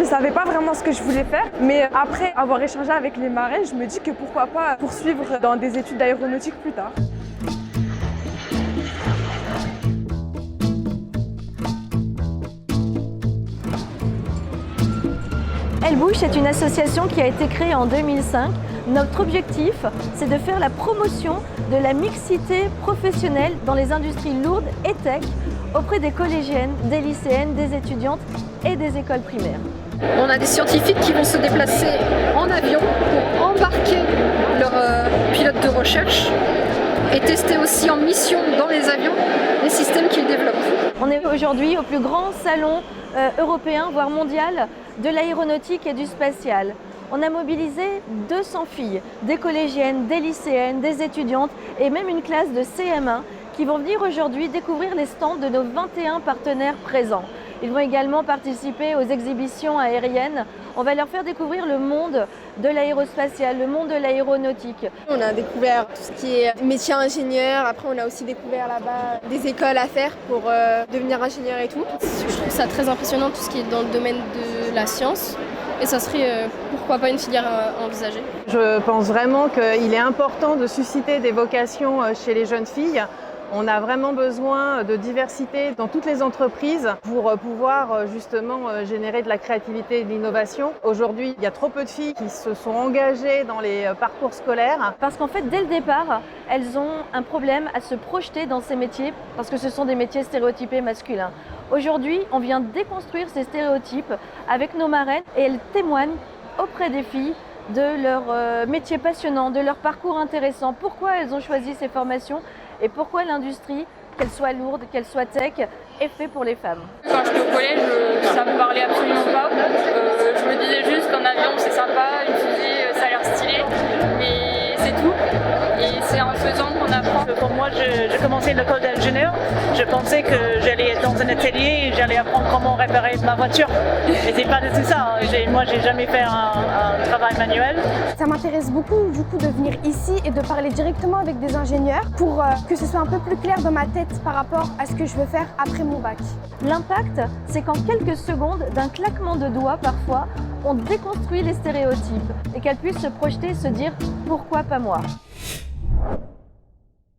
Je savais pas vraiment ce que je voulais faire, mais après avoir échangé avec les marins, je me dis que pourquoi pas poursuivre dans des études d'aéronautique plus tard. Elbouche est une association qui a été créée en 2005. Notre objectif, c'est de faire la promotion de la mixité professionnelle dans les industries lourdes et tech auprès des collégiennes, des lycéennes, des étudiantes et des écoles primaires. On a des scientifiques qui vont se déplacer en avion pour embarquer leurs pilotes de recherche et tester aussi en mission dans les avions les systèmes qu'ils développent. On est aujourd'hui au plus grand salon européen, voire mondial, de l'aéronautique et du spatial. On a mobilisé 200 filles, des collégiennes, des lycéennes, des étudiantes et même une classe de CM1 qui vont venir aujourd'hui découvrir les stands de nos 21 partenaires présents. Ils vont également participer aux exhibitions aériennes. On va leur faire découvrir le monde de l'aérospatial, le monde de l'aéronautique. On a découvert tout ce qui est métier ingénieur. Après, on a aussi découvert là-bas des écoles à faire pour devenir ingénieur et tout. Je trouve ça très impressionnant tout ce qui est dans le domaine de la science. Et ça serait pourquoi pas une filière à envisager. Je pense vraiment qu'il est important de susciter des vocations chez les jeunes filles. On a vraiment besoin de diversité dans toutes les entreprises pour pouvoir justement générer de la créativité et de l'innovation. Aujourd'hui, il y a trop peu de filles qui se sont engagées dans les parcours scolaires. Parce qu'en fait, dès le départ, elles ont un problème à se projeter dans ces métiers parce que ce sont des métiers stéréotypés masculins. Aujourd'hui, on vient déconstruire ces stéréotypes avec nos marraines et elles témoignent auprès des filles de leur métier passionnant, de leur parcours intéressant, pourquoi elles ont choisi ces formations et pourquoi l'industrie, qu'elle soit lourde, qu'elle soit tech, est faite pour les femmes. Quand j'étais au collège, ça me parlait absolument pas. Je me disais juste qu'en avion c'est sympa, une fusée ça a l'air stylé, mais c'est tout. Et c'est en faisant qu'on apprend. Pour moi, j'ai commencé l'école d'ingénieur. Je pensais que j'allais être dans un atelier et j'allais apprendre comment réparer ma voiture. Mais c'est pas du tout ça. Moi, j'ai jamais fait un travail manuel. Ça m'intéresse beaucoup du coup de venir ici et de parler directement avec des ingénieurs pour que ce soit un peu plus clair dans ma tête par rapport à ce que je veux faire après mon bac. L'impact, c'est qu'en quelques secondes, d'un claquement de doigts parfois, on déconstruit les stéréotypes et qu'elles puissent se projeter et se dire « pourquoi pas moi ?»